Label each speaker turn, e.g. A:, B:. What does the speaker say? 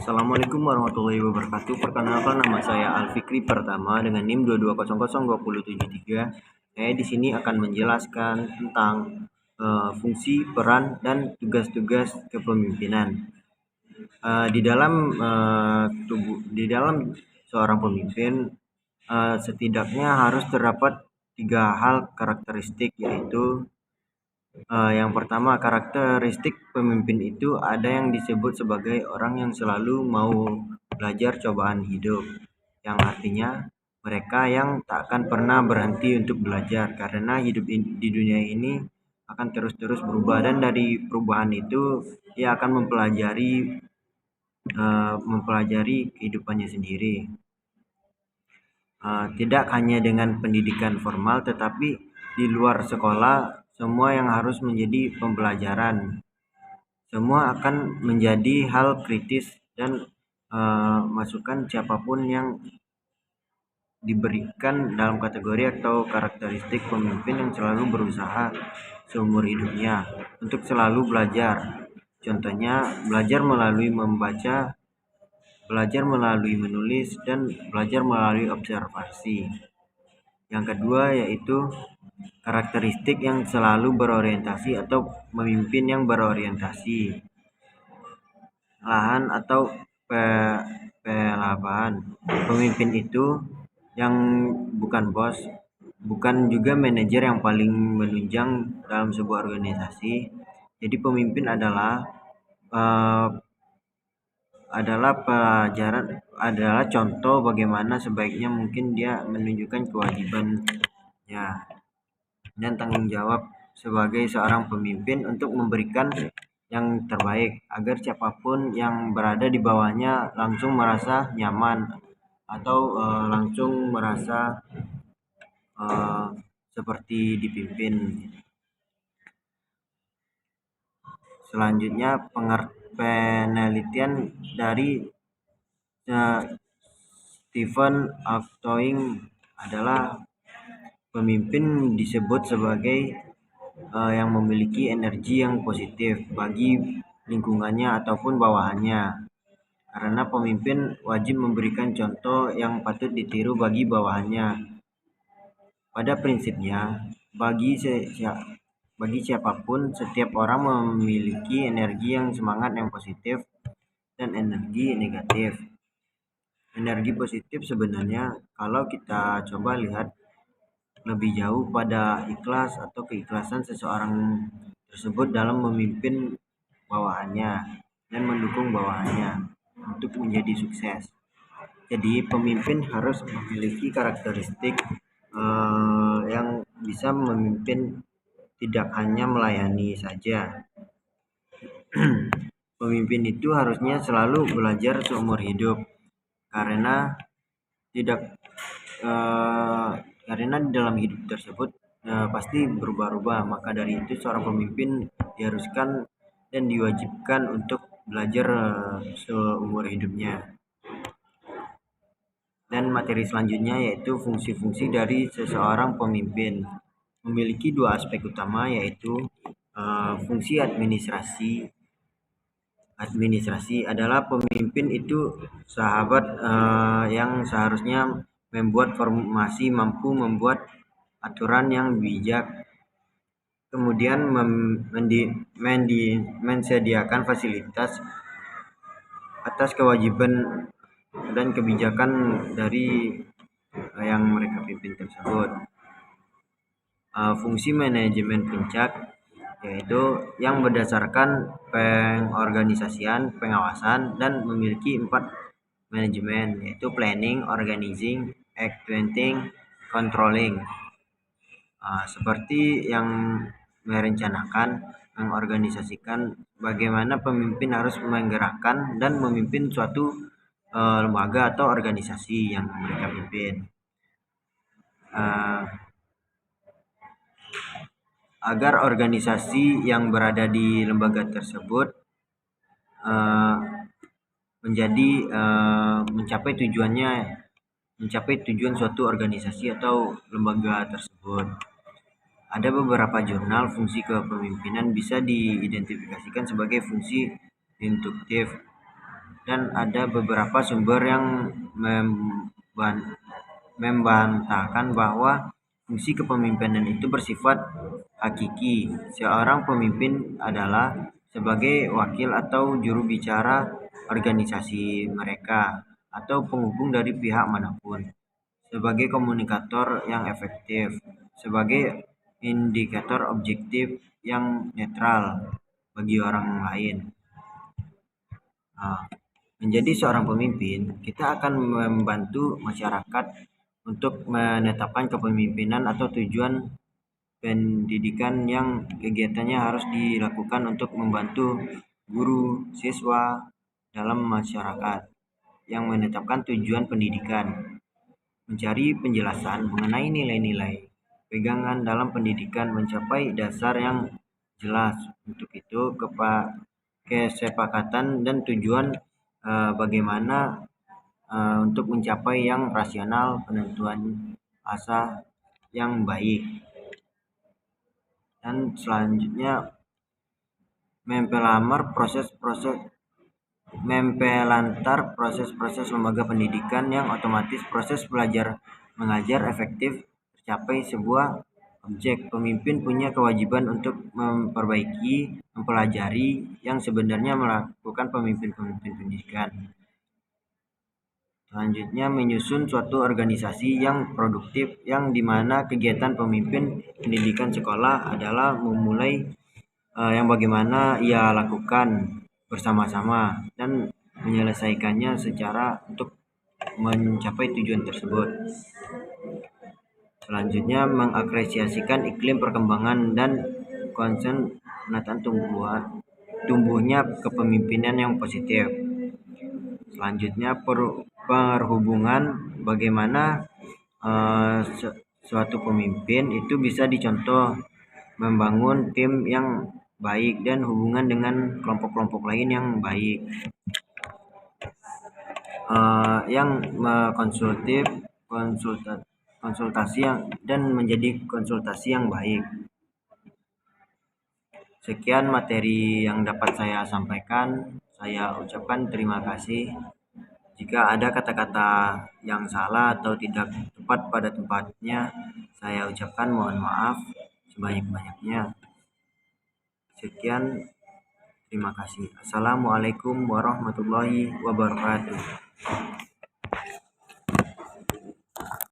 A: Assalamualaikum warahmatullahi wabarakatuh. Perkenalkan, nama saya Alfikri Pertama dengan NIM 220002073. Saya di sini akan menjelaskan tentang fungsi, peran, dan tugas-tugas kepemimpinan. Di dalam seorang pemimpin setidaknya harus terdapat 3 hal karakteristik, yaitu yang pertama, karakteristik pemimpin itu ada yang disebut sebagai orang yang selalu mau belajar cobaan hidup, yang artinya mereka yang tak akan pernah berhenti untuk belajar, karena hidup di dunia ini akan terus-terus berubah, dan dari perubahan itu ia akan mempelajari kehidupannya sendiri. Tidak hanya dengan pendidikan formal, tetapi di luar sekolah semua yang harus menjadi pembelajaran. Semua akan menjadi hal kritis, dan masukan siapapun yang diberikan dalam kategori atau karakteristik pemimpin yang selalu berusaha seumur hidupnya untuk selalu belajar. Contohnya, belajar melalui membaca, belajar melalui menulis, dan belajar melalui observasi. Yang kedua yaitu karakteristik yang selalu berorientasi atau pemimpin yang berorientasi lahan atau pelabuhan. Pemimpin itu yang bukan bos, bukan juga manajer yang paling menunjang dalam sebuah organisasi. Jadi pemimpin adalah contoh bagaimana sebaiknya mungkin dia menunjukkan kewajibannya dan tanggung jawab sebagai seorang pemimpin untuk memberikan yang terbaik agar siapapun yang berada di bawahnya langsung merasa nyaman atau langsung merasa seperti dipimpin. Selanjutnya, penelitian dari Stephen Hawking adalah pemimpin disebut sebagai yang memiliki energi yang positif bagi lingkungannya ataupun bawahannya, karena pemimpin wajib memberikan contoh yang patut ditiru bagi bawahannya. Pada prinsipnya, bagi siapapun, setiap orang memiliki energi yang semangat yang positif dan energi negatif. Energi positif sebenarnya kalau kita coba lihat lebih jauh pada ikhlas atau keikhlasan seseorang tersebut dalam memimpin bawahannya dan mendukung bawahannya untuk menjadi sukses. Jadi pemimpin harus memiliki karakteristik yang bisa memimpin, tidak hanya melayani saja. Pemimpin itu harusnya selalu belajar seumur hidup, karena di dalam hidup tersebut pasti berubah-ubah. Maka dari itu seorang pemimpin diharuskan dan diwajibkan untuk belajar seumur hidupnya. Dan materi selanjutnya yaitu fungsi-fungsi dari seseorang pemimpin. Memiliki 2 aspek utama, yaitu fungsi administrasi. Administrasi adalah pemimpin itu sahabat yang seharusnya membuat formasi, mampu membuat aturan yang bijak, kemudian mensediakan fasilitas atas kewajiban dan kebijakan dari yang mereka pimpin tersebut. Fungsi manajemen puncak yaitu yang berdasarkan pengorganisasian, pengawasan, dan memiliki 4 manajemen, yaitu planning, organizing, executing, controlling. Seperti yang merencanakan, mengorganisasikan bagaimana pemimpin harus menggerakkan dan memimpin suatu lembaga atau organisasi yang mereka pimpin. Agar organisasi yang berada di lembaga tersebut mencapai tujuan suatu organisasi atau lembaga tersebut. Ada beberapa jurnal fungsi kepemimpinan bisa diidentifikasikan sebagai fungsi induktif, dan ada beberapa sumber yang membantahkan bahwa fungsi kepemimpinan itu bersifat hakiki. Seorang pemimpin adalah sebagai wakil atau juru bicara organisasi mereka atau penghubung dari pihak manapun, sebagai komunikator yang efektif, sebagai indikator objektif yang netral bagi orang lain. Menjadi seorang pemimpin, kita akan membantu masyarakat untuk menetapkan kepemimpinan atau tujuan pendidikan yang kegiatannya harus dilakukan untuk membantu guru, siswa dalam masyarakat yang menetapkan tujuan pendidikan, mencari penjelasan mengenai nilai-nilai pegangan dalam pendidikan, mencapai dasar yang jelas. Untuk itu, kesepakatan dan tujuan bagaimana untuk mencapai yang rasional, penentuan asal yang baik. Dan selanjutnya mempelantar proses-proses lembaga pendidikan yang otomatis proses belajar mengajar efektif tercapai sebuah objek. Pemimpin punya kewajiban untuk memperbaiki, mempelajari yang sebenarnya melakukan pemimpin pendidikan. Selanjutnya menyusun suatu organisasi yang produktif, yang dimana kegiatan pemimpin pendidikan sekolah adalah memulai yang bagaimana ia lakukan bersama-sama dan menyelesaikannya secara untuk mencapai tujuan tersebut. Selanjutnya mengapresiasikan iklim perkembangan dan konsen penataan tumbuhnya kepemimpinan yang positif. Selanjutnya perhubungan, bagaimana suatu pemimpin itu bisa dicontoh membangun tim yang baik dan hubungan dengan kelompok-kelompok lain yang baik, yang konsultasi dan menjadi konsultasi yang baik. Sekian materi yang dapat saya sampaikan. Saya ucapkan terima kasih. Jika ada kata-kata yang salah atau tidak tepat pada tempatnya, saya ucapkan mohon maaf sebanyak-banyaknya. Sekian, terima kasih. Assalamualaikum warahmatullahi wabarakatuh.